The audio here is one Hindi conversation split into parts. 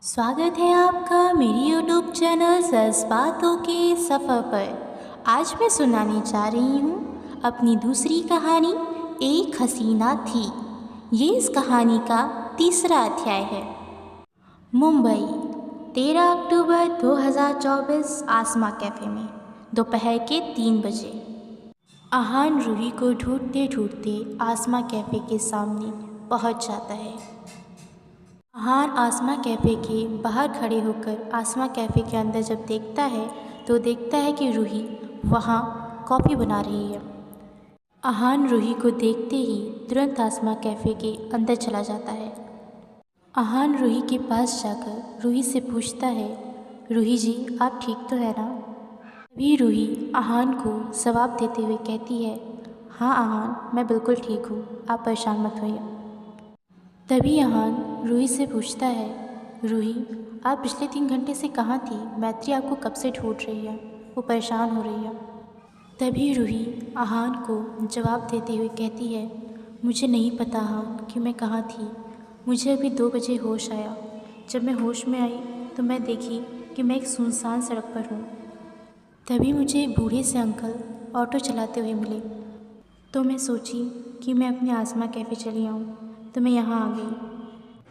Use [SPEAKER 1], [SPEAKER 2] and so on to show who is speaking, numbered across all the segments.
[SPEAKER 1] स्वागत है आपका मेरी यूट्यूब चैनल जज्बातों के सफ़र पर। आज मैं सुनाने जा रही हूँ अपनी दूसरी कहानी, एक हसीना थी। ये इस कहानी का तीसरा अध्याय है। मुंबई, 13 अक्टूबर 2024, आसमा कैफ़े में दोपहर के 3 बजे। अहान रूही को ढूंढते ढूंढते आसमा कैफ़े के सामने पहुँच जाता है। अहान आसमा कैफ़े के बाहर खड़े होकर आसमा कैफ़े के अंदर जब देखता है तो देखता है कि रूही वहाँ कॉफ़ी बना रही है। अहान रूही को देखते ही तुरंत आसमा कैफ़े के अंदर चला जाता है। अहान रूही के पास जाकर रूही से पूछता है, रूही जी आप ठीक तो है ना? तभी रूही अहान को जवाब देते हुए कहती है, हाँ अहान मैं बिल्कुल ठीक हूँ, आप परेशान मत होइए। तभी अहान रूही से पूछता है, रूही आप पिछले 3 घंटे से कहाँ थी? मैत्री आपको कब से ढूंढ रही है, वो परेशान हो रही है। तभी रूही अहान को जवाब देते हुए कहती है, मुझे नहीं पता अहान कि मैं कहाँ थी। मुझे अभी 2 बजे होश आया। जब मैं होश में आई तो मैं देखी कि मैं एक सुनसान सड़क पर हूँ। तभी मुझे एक बूढ़े से अंकल ऑटो चलाते हुए मिले, तो मैं सोची कि मैं अपने आसमा कैफ़े चली आऊँ, तो मैं यहाँ आ गई।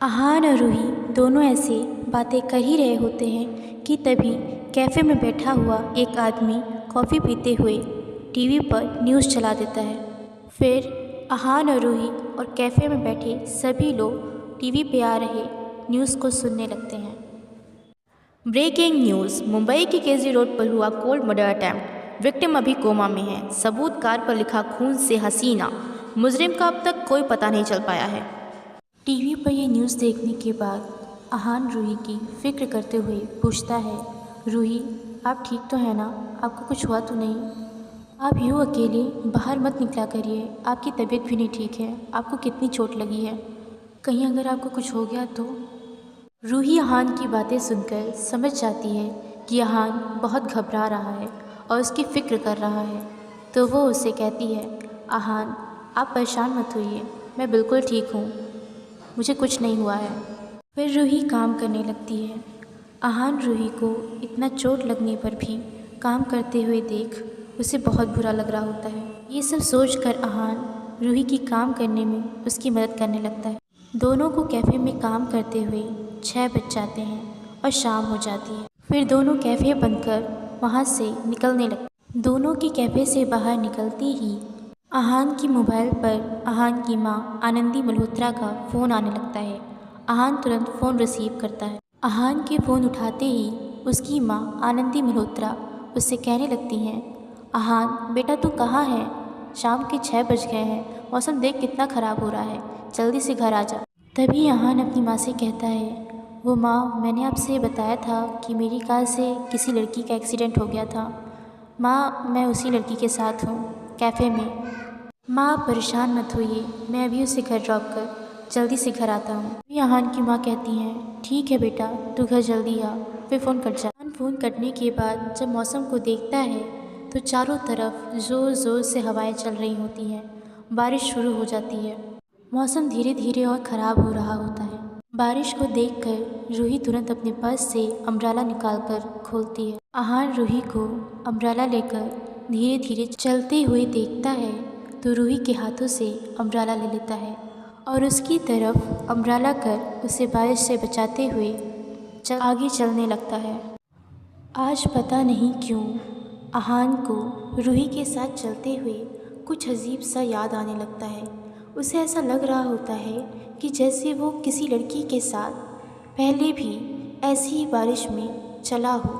[SPEAKER 1] अहान और रूही दोनों ऐसे बातें कर ही रहे होते हैं कि तभी कैफ़े में बैठा हुआ एक आदमी कॉफ़ी पीते हुए टीवी पर न्यूज़ चला देता है। फिर अहान और रूही और कैफ़े में बैठे सभी लोग टीवी पे आ रहे न्यूज़ को सुनने लगते हैं। ब्रेकिंग न्यूज़, मुंबई के केजी रोड पर हुआ कोल्ड मर्डर अटैम्प्ट, विक्टिम अभी कोमा में है। सबूत कार पर लिखा खून से हसीना, मुजरिम का अब तक कोई पता नहीं चल पाया है। टीवी पर ये न्यूज़ देखने के बाद अहान रूही की फ़िक्र करते हुए पूछता है, रूही आप ठीक तो है ना? आपको कुछ हुआ तो नहीं? आप यूँ अकेले बाहर मत निकला करिए, आपकी तबीयत भी नहीं ठीक है। आपको कितनी चोट लगी है? कहीं अगर आपको कुछ हो गया तो? रूही अहान की बातें सुनकर समझ जाती है कि अहान बहुत घबरा रहा है और उसकी फ़िक्र कर रहा है, तो वो उसे कहती है, अहान आप परेशान मत होइए, मैं बिल्कुल ठीक हूँ, मुझे कुछ नहीं हुआ है। फिर रूही काम करने लगती है। अहान रूही को इतना चोट लगने पर भी काम करते हुए देख उसे बहुत बुरा लग रहा होता है। ये सब सोचकर अहान रूही की काम करने में उसकी मदद करने लगता है। दोनों को कैफ़े में काम करते हुए 6 बज जाते हैं और शाम हो जाती है। फिर दोनों कैफ़े बंद कर वहाँ से निकलने लगते। दोनों की कैफ़े से बाहर निकलते ही अहान की मोबाइल पर अहान की माँ आनंदी मल्होत्रा का फ़ोन आने लगता है। अहान तुरंत फ़ोन रिसीव करता है। अहान के फ़ोन उठाते ही उसकी माँ आनंदी मल्होत्रा उससे कहने लगती हैं, अहान बेटा तू कहाँ है? शाम के 6 बज गए हैं, मौसम देख कितना ख़राब हो रहा है, जल्दी से घर आ जा। तभी अहान अपनी माँ से कहता है, वो माँ मैंने आपसे बताया था कि मेरी कार से किसी लड़की का एक्सीडेंट हो गया था। माँ मैं उसी लड़की के साथ हूँ कैफ़े में। माँ आप परेशान मत होइए, मैं अभी उसे घर ड्रॉप कर जल्दी से घर आता हूँ। अभी अहान की माँ कहती हैं, ठीक है बेटा तू घर जल्दी आ। फिर फ़ोन कट जाता है। फ़ोन कटने के बाद जब मौसम को देखता है तो चारों तरफ ज़ोर ज़ोर से हवाएं चल रही होती हैं, बारिश शुरू हो जाती है। मौसम धीरे धीरे और ख़राब हो रहा होता है। बारिश को देखकर रूही तुरंत अपने पर्स से अम्ब्रेला निकालकर खोलती है। अहान रूही को अम्ब्रेला लेकर धीरे धीरे चलते हुए देखता है तो रूही के हाथों से अम्ब्रेला ले लेता है और उसकी तरफ अम्ब्रेला कर उसे बारिश से बचाते हुए आगे चलने लगता है। आज पता नहीं क्यों अहान को रूही के साथ चलते हुए कुछ अजीब सा याद आने लगता है। उसे ऐसा लग रहा होता है कि जैसे वो किसी लड़की के साथ पहले भी ऐसी ही बारिश में चला हो।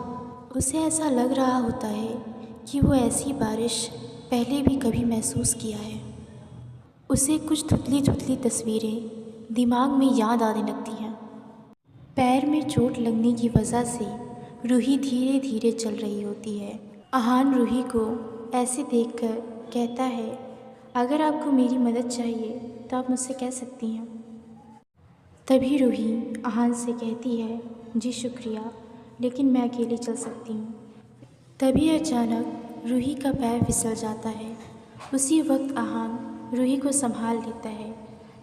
[SPEAKER 1] उसे ऐसा लग रहा होता है कि वो ऐसी बारिश पहले भी कभी महसूस किया है। उसे कुछ धुंधली धुंधली तस्वीरें दिमाग में याद आने लगती हैं। पैर में चोट लगने की वजह से रूही धीरे धीरे चल रही होती है। अहान रूही को ऐसे देखकर कहता है, अगर आपको मेरी मदद चाहिए तो आप मुझसे कह सकती हैं। तभी रूही अहान से कहती है, जी शुक्रिया, लेकिन मैं अकेली चल सकती हूँ। तभी अचानक रूही का पैर फिसल जाता है। उसी वक्त अहान रूही को संभाल लेता है,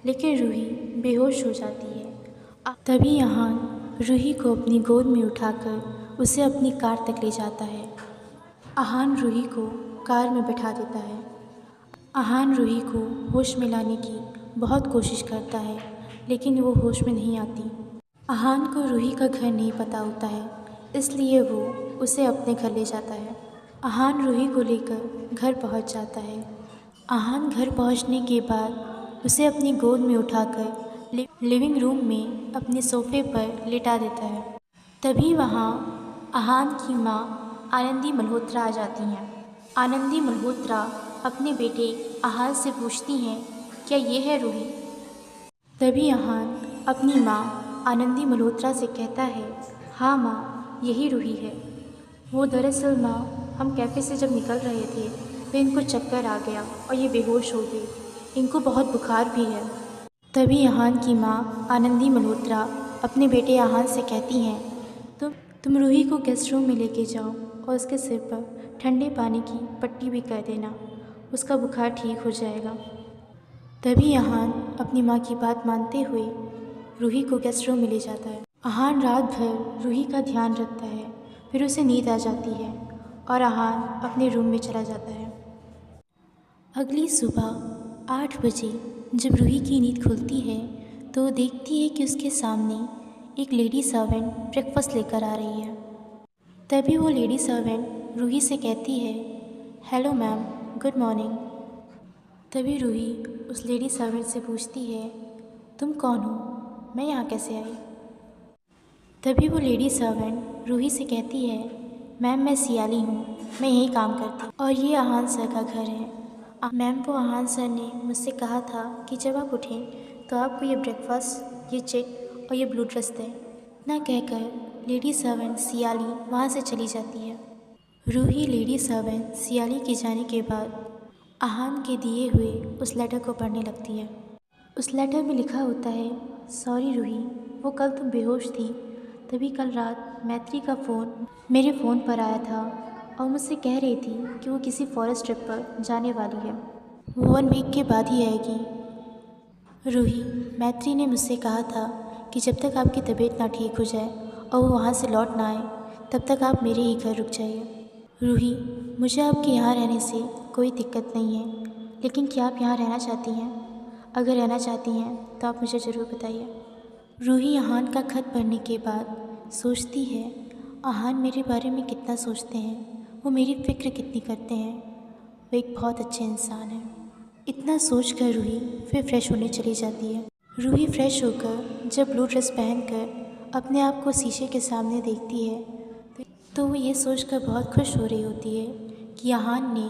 [SPEAKER 1] लेकिन रूही बेहोश हो जाती है। तभी अहान रूही को अपनी गोद में उठाकर उसे अपनी कार तक ले जाता है। अहान रूही को कार में बैठा देता है। अहान रूही को होश में लाने की बहुत कोशिश करता है, लेकिन वो होश में नहीं आती। अहान को रूही का घर नहीं पता होता है, इसलिए वो उसे अपने घर ले जाता है। अहान रूही को लेकर घर पहुंच जाता है। अहान घर पहुंचने के बाद उसे अपनी गोद में उठाकर लिविंग रूम में अपने सोफे पर लिटा देता है। तभी वहाँ अहान की माँ आनंदी मल्होत्रा आ जाती हैं। आनंदी मल्होत्रा अपने बेटे अहान से पूछती हैं, क्या ये है रूही? तभी अहान अपनी माँ आनंदी मल्होत्रा से कहता है, हाँ माँ, यही रूही है। वो दरअसल माँ, हम कैफ़े से जब निकल रहे थे तो इनको चक्कर आ गया और ये बेहोश हो गई। इनको बहुत बुखार भी है। तभी अहान की माँ आनंदी मल्होत्रा अपने बेटे अहान से कहती हैं, तुम रूही को गेस्ट रूम में लेके जाओ और उसके सिर पर ठंडे पानी की पट्टी भी कर देना, उसका बुखार ठीक हो जाएगा। तभी अहान अपनी माँ की बात मानते हुए रूही को गेस्ट रूम में ले जाता है। अहान रात भर रूही का ध्यान रखता है, फिर उसे नींद आ जाती है और अहान अपने रूम में चला जाता है। अगली सुबह 8 बजे जब रूही की नींद खुलती है तो देखती है कि उसके सामने एक लेडी सर्वेंट ब्रेकफास्ट लेकर आ रही है। तभी वो लेडी सर्वेंट रूही से कहती है, हेलो मैम, गुड मॉर्निंग। तभी रूही उस लेडी सर्वेंट से पूछती है, तुम कौन हो? मैं यहाँ कैसे आई? तभी वो लेडी सर्वेंट रूही से कहती है, मैम मैं सियाली हूँ, मैं यहीं काम करती हूँ और ये अहान सर का घर है। मैम को अहान सर ने मुझसे कहा था कि जब आप उठें तो आपको ये ब्रेकफास्ट, ये चेक और ये ब्लू ड्रेस दें। इतना कहकर लेडी सर्वेंट सियाली वहाँ से चली जाती है। रूही लेडी सर्वेंट सियाली के जाने के बाद अहान के दिए हुए उस लेटर को पढ़ने लगती है। उस लेटर में लिखा होता है, सॉरी रूही, वो कल तुम बेहोश थी, तभी कल रात मैत्री का फ़ोन मेरे फ़ोन पर आया था और मुझसे कह रही थी कि वो किसी फॉरेस्ट ट्रिप पर जाने वाली है, वो 1 वीक के बाद ही आएगी। रूही, मैत्री ने मुझसे कहा था कि जब तक आपकी तबीयत ना ठीक हो जाए और वो वहाँ से लौट ना आए तब तक आप मेरे ही घर रुक जाइए। रूही, मुझे आपके यहाँ रहने से कोई दिक्कत नहीं है, लेकिन क्या आप यहाँ रहना चाहती हैं? अगर रहना चाहती हैं तो आप मुझे ज़रूर बताइए। रूही अहान का खत पढ़ने के बाद सोचती है, अहान मेरे बारे में कितना सोचते हैं, वो मेरी फ़िक्र कितनी करते हैं, वो एक बहुत अच्छे इंसान हैं। इतना सोचकर रूही फिर फ्रेश होने चली जाती है। रूही फ्रेश होकर जब ब्लू ड्रेस पहनकर अपने आप को शीशे के सामने देखती है तो वो ये सोचकर बहुत खुश हो रही होती है कि अहान ने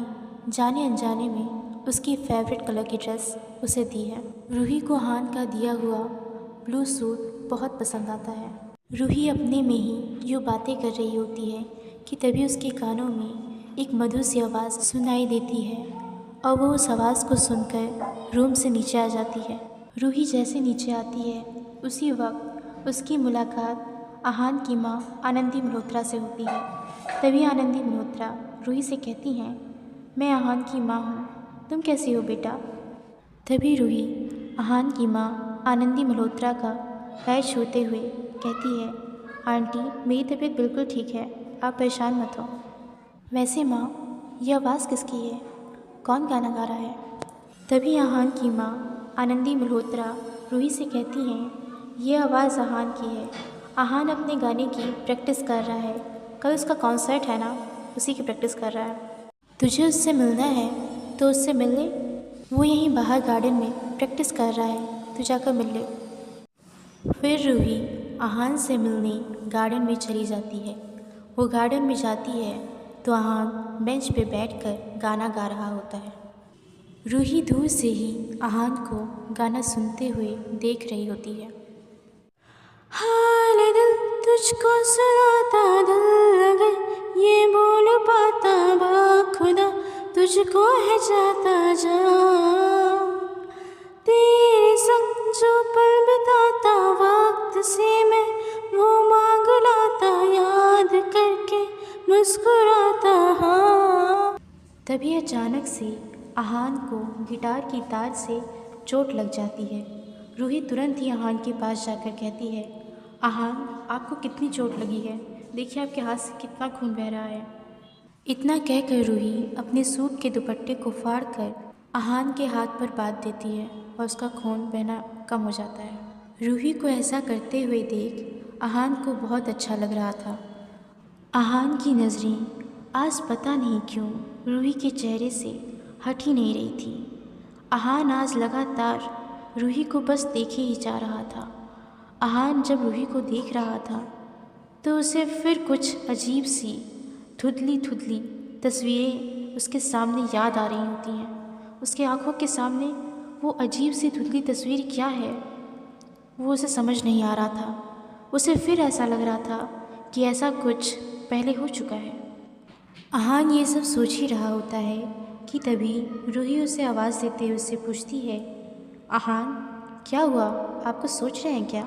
[SPEAKER 1] जाने अनजाने में उसकी फेवरेट कलर की ड्रेस उसे दी है। रूही को अहान का दिया हुआ ब्लू सूट बहुत पसंद आता है। रूही अपने में ही यूँ बातें कर रही होती है कि तभी उसके कानों में एक मधुर सी आवाज़ सुनाई देती है और वो उस आवाज़ को सुनकर रूम से नीचे आ जाती है। रूही जैसे नीचे आती है उसी वक्त उसकी मुलाकात अहान की माँ आनंदी मल्होत्रा से होती है। तभी आनंदी मल्होत्रा रूही से कहती हैं, मैं अहान की माँ हूँ, तुम कैसी हो बेटा? तभी रूही अहान की माँ आनंदी मल्होत्रा का पैर छूते हुए कहती है, आंटी मेरी तबीयत बिल्कुल ठीक है, आप परेशान मत हो। वैसे माँ, ये आवाज़ किसकी है? कौन गाना गा रहा है? तभी अहान की माँ आनंदी मल्होत्रा रूही से कहती हैं, ये आवाज़ अहान की है। अहान अपने गाने की प्रैक्टिस कर रहा है, कल उसका कॉन्सर्ट है ना, उसी की प्रैक्टिस कर रहा है। तुझे उससे मिलना है तो उससे मिल ले, वो यहीं बाहर गार्डन में प्रैक्टिस कर रहा है, तू जाकर मिल ले। फिर रूही अहान से मिलने गार्डन में चली जाती है। वो गार्डन में जाती है तो अहान बेंच पे बैठकर गाना गा रहा होता है। रूही दूर से ही अहान को गाना सुनते हुए देख रही होती है। हाल दिल तुझको सुनाता दिल अगर ये बोल पाता बाखुदा तुझको है जाता जा, तेरे संग जो पल बिताता वक्त से मैं वो मांग लाता याद करके मुस्कुराता हाँ। तभी अचानक से अहान को गिटार की तार से चोट लग जाती है। रूही तुरंत ही अहान के पास जाकर कहती है, अहान आपको कितनी चोट लगी है, देखिए आपके हाथ से कितना खून बह रहा है। इतना कहकर रूही अपने सूट के दुपट्टे को फाड़कर अहान के हाथ पर बांध देती है और उसका खून बहना कम हो जाता है। रूही को ऐसा करते हुए देख अहान को बहुत अच्छा लग रहा था। अहान की नज़रें आज पता नहीं क्यों रूही के चेहरे से हट ही नहीं रही थी। अहान आज लगातार रूही को बस देखे ही जा रहा था। अहान जब रूही को देख रहा था तो उसे फिर कुछ अजीब सी धुंधली धुंधली तस्वीरें उसके सामने याद आ रही होती हैं। उसके आंखों के सामने वो अजीब सी धुंधली तस्वीर क्या है वो उसे समझ नहीं आ रहा था। उसे फिर ऐसा लग रहा था कि ऐसा कुछ पहले हो चुका है। अहान ये सब सोच ही रहा होता है कि तभी रूही उसे आवाज़ देते हुए उससे पूछती है, अहान क्या हुआ, आपको सोच रहे हैं क्या?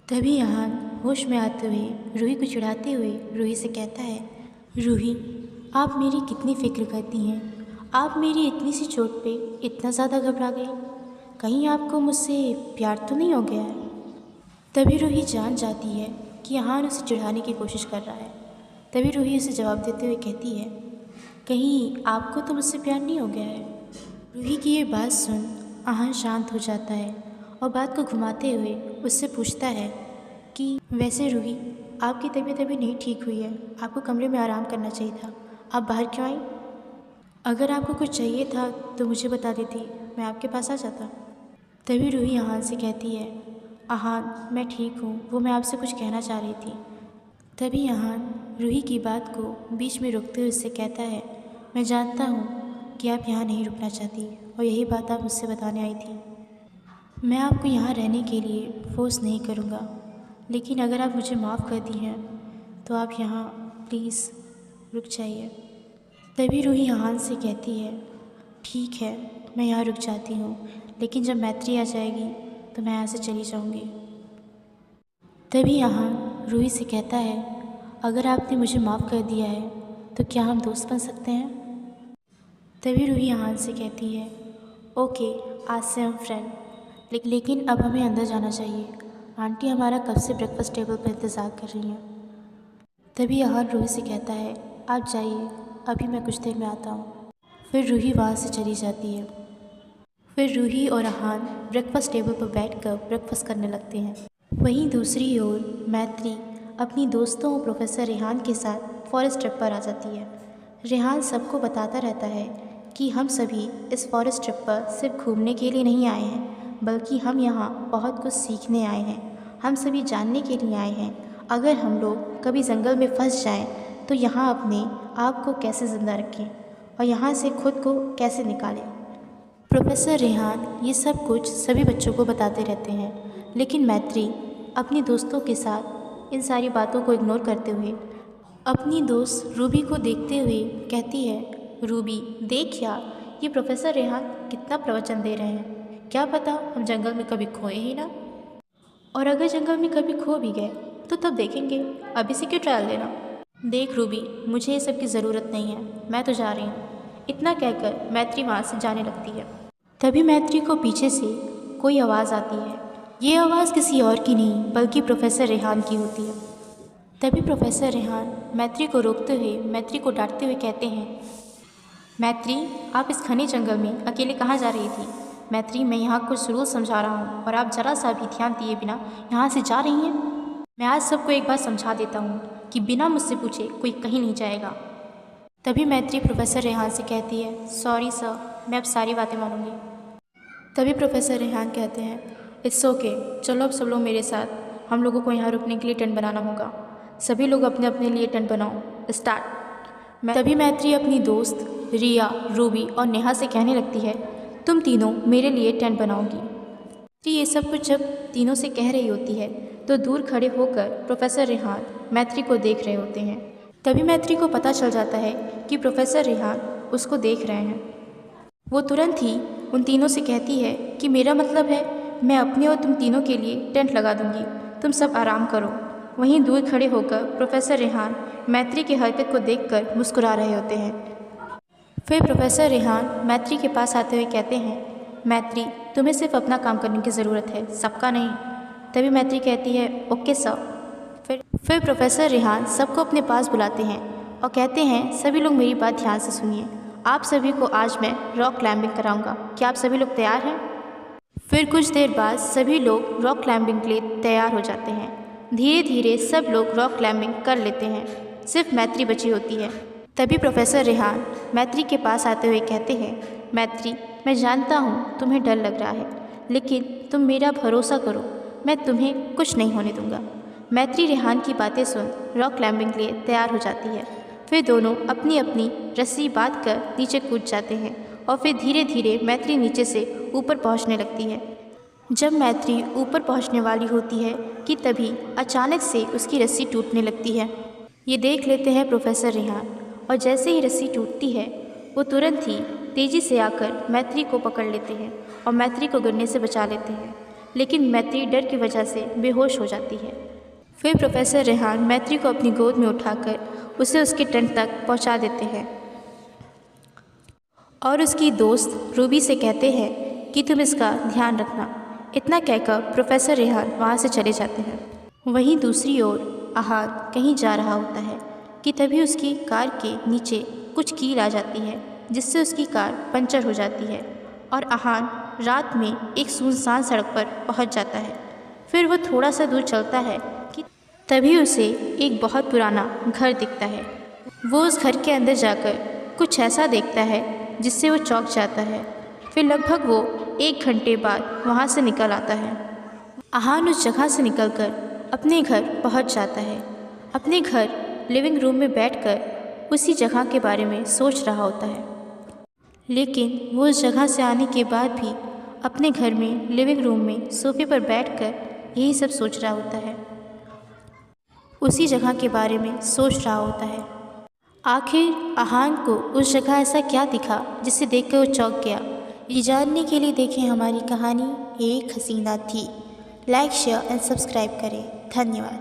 [SPEAKER 1] तभी अहान होश में आते हुए रूही को चिढ़ाते हुए रूही से कहता है, रूही आप मेरी कितनी फ़िक्र करती हैं, आप मेरी इतनी सी चोट पे इतना ज़्यादा घबरा गई, कहीं आपको मुझसे प्यार तो नहीं हो गया है? तभी रूही जान जाती है कि अहान उसे चिढ़ाने की कोशिश कर रहा है। तभी रूही उसे जवाब देते हुए कहती है, कहीं आपको तो मुझसे प्यार नहीं हो गया है? रूही की ये बात सुन अहान शांत हो जाता है और बात को घुमाते हुए उससे पूछता है कि वैसे रूही आपकी तबीयत अभी नहीं ठीक हुई है, आपको कमरे में आराम करना चाहिए था, आप बाहर क्यों आई? अगर आपको कुछ चाहिए था तो मुझे बता देती, मैं आपके पास आ जाता। तभी रूही अहान से कहती है, अहान मैं ठीक हूँ, वो मैं आपसे कुछ कहना चाह रही थी। तभी अहान रूही की बात को बीच में रोकते हुए उससे कहता है, मैं जानता हूँ कि आप यहाँ नहीं रुकना चाहती और यही बात आप मुझसे बताने आई थी। मैं आपको यहाँ रहने के लिए फोर्स नहीं करूँगा, लेकिन अगर आप मुझे माफ़ कर दी हैं तो आप यहाँ प्लीज़ रुक जाइए। तभी रूही अहान से कहती है, ठीक है मैं यहाँ रुक जाती हूँ, लेकिन जब मैत्री आ जाएगी तो मैं यहाँ से चली जाऊँगी। तभी अहान रूही से कहता है, अगर आपने मुझे माफ़ कर दिया है तो क्या हम दोस्त बन सकते हैं? तभी रूही अहान से कहती है, ओके आज से हम फ्रेंड, लेकिन अब हमें अंदर जाना चाहिए, आंटी हमारा कब से ब्रेकफास्ट टेबल पर इंतज़ार कर रही हैं। तभी अहान रूही से कहता है, आप जाइए, अभी मैं कुछ देर में आता हूँ। फिर रूही वहाँ से चली जाती है। फिर रूही और अहान ब्रेकफास्ट टेबल पर बैठकर ब्रेकफास्ट करने लगते हैं। वहीं दूसरी ओर मैत्री अपनी दोस्तों और प्रोफेसर रेहान के साथ फॉरेस्ट ट्रिप पर आ जाती है। रेहान सबको बताता रहता है कि हम सभी इस फॉरेस्ट ट्रिप पर सिर्फ घूमने के लिए नहीं आए हैं, बल्कि हम यहाँ बहुत कुछ सीखने आए हैं। हम सभी जानने के लिए आए हैं अगर हम लोग कभी जंगल में फंस जाएं तो यहाँ अपने आप को कैसे ज़िंदा रखें और यहाँ से खुद को कैसे निकालें। प्रोफेसर रेहान ये सब कुछ सभी बच्चों को बताते रहते हैं, लेकिन मैत्री अपनी दोस्तों के साथ इन सारी बातों को इग्नोर करते हुए अपनी दोस्त रूबी को देखते हुए कहती है, रूबी देख यार ये प्रोफेसर रेहान कितना प्रवचन दे रहे हैं, क्या पता हम जंगल में कभी खोए ही ना, और अगर जंगल में कभी खो भी गए तो तब देखेंगे, अभी से क्यों ट्रायल लेना। देख रूबी मुझे ये सब की ज़रूरत नहीं है, मैं तो जा रही हूँ। इतना कहकर मैत्री वहाँ से जाने लगती है। तभी मैत्री को पीछे से कोई आवाज़ आती है। ये आवाज़ किसी और की नहीं बल्कि प्रोफेसर रेहान की होती है। तभी प्रोफेसर रेहान मैत्री को रोकते हुए मैत्री को डांटते हुए कहते हैं, मैत्री आप इस घने जंगल में अकेले कहाँ जा रही थी? मैत्री मैं यहाँ कुछ रूल समझा रहा हूँ और आप ज़रा सा भी ध्यान दिए बिना यहाँ से जा रही हैं। मैं आज सबको एक बार समझा देता हूँ कि बिना मुझसे पूछे कोई कहीं नहीं जाएगा। तभी मैत्री प्रोफेसर रेहान से कहती है, सॉरी सर मैं अब सारी बातें मानूंगी। तभी प्रोफेसर रेहान कहते हैं, इट्स ओके, चलो अब सब लोग मेरे साथ, हम लोगों को यहाँ रुकने के लिए टेंट बनाना होगा। सभी लोग अपने अपने लिए टेंट बनाओ, स्टार्ट। तभी मैत्री अपनी दोस्त रिया, रूबी और नेहा से कहने लगती है, तुम तीनों मेरे लिए टेंट बनाओगी। तो ये सब कुछ जब तीनों से कह रही होती है तो दूर खड़े होकर प्रोफेसर रेहान मैत्री को देख रहे होते हैं। तभी मैत्री को पता चल जाता है कि प्रोफेसर रेहान उसको देख रहे हैं। वो तुरंत ही उन तीनों से कहती है कि मेरा मतलब है मैं अपने और तुम तीनों के लिए टेंट लगा दूंगी, तुम सब आराम करो। वहीं दूर खड़े होकर प्रोफेसर रेहान मैत्री की हरकत को देखकर मुस्कुरा रहे होते हैं। फिर प्रोफेसर रेहान मैत्री के पास आते हुए कहते हैं, मैत्री तुम्हें सिर्फ अपना काम करने की ज़रूरत है, सबका नहीं। तभी मैत्री कहती है, ओके सर। फिर प्रोफेसर रेहान सबको अपने पास बुलाते हैं और कहते हैं, सभी लोग मेरी बात ध्यान से सुनिए। आप सभी को आज मैं रॉक क्लाइंबिंग कराऊंगा। क्या आप सभी लोग तैयार हैं? फिर कुछ देर बाद सभी लोग रॉक क्लाइंबिंग के लिए तैयार हो जाते हैं। धीरे धीरे सब लोग रॉक क्लाइंबिंग कर लेते हैं। सिर्फ मैत्री बची होती है। तभी प्रोफेसर रेहान मैत्री के पास आते हुए कहते हैं, मैत्री, मैं जानता हूँ तुम्हें डर लग रहा है, लेकिन तुम मेरा भरोसा करो, मैं तुम्हें कुछ नहीं होने दूंगा। मैत्री रेहान की बातें सुन रॉक क्लाइंबिंग के लिए तैयार हो जाती है। फिर दोनों अपनी अपनी रस्सी बांध कर नीचे कूद जाते हैं और फिर धीरे धीरे मैत्री नीचे से ऊपर पहुंचने लगती है। जब मैत्री ऊपर पहुंचने वाली होती है कि तभी अचानक से उसकी रस्सी टूटने लगती है। ये देख लेते हैं प्रोफेसर रेहान और जैसे ही रस्सी टूटती है वो तुरंत ही तेज़ी से आकर मैत्री को पकड़ लेते हैं और मैत्री को गिरने से बचा लेते हैं, लेकिन मैत्री डर की वजह से बेहोश हो जाती है। फिर प्रोफेसर रेहान मैत्री को अपनी गोद में उठाकर उसे उसके टेंट तक पहुंचा देते हैं और उसकी दोस्त रूबी से कहते हैं कि तुम इसका ध्यान रखना। इतना कहकर प्रोफेसर रेहान वहाँ से चले जाते हैं। वहीं दूसरी ओर आहान कहीं जा रहा होता है कि तभी उसकी कार के नीचे कुछ कील आ जाती है, जिससे उसकी कार पंचर हो जाती है और आहान रात में एक सुनसान सड़क पर पहुँच जाता है। फिर वो थोड़ा सा दूर चलता है कि तभी उसे एक बहुत पुराना घर दिखता है। वो उस घर के अंदर जाकर कुछ ऐसा देखता है जिससे वो चौंक जाता है। फिर लगभग वो 1 घंटे बाद वहाँ से निकल आता है। आहान उस जगह से निकलकर अपने घर पहुँच जाता है। अपने घर लिविंग रूम में बैठकर उसी जगह के बारे में सोच रहा होता है, लेकिन वो उस जगह से आने के बाद भी अपने घर में लिविंग रूम में सोफे पर बैठकर यही सब सोच रहा होता है, उसी जगह के बारे में सोच रहा होता है। आखिर आहान को उस जगह ऐसा क्या दिखा जिसे देखकर वो चौंक गया? ये जानने के लिए देखें हमारी कहानी एक हसीना थी। लाइक, शेयर एंड सब्सक्राइब करें। धन्यवाद।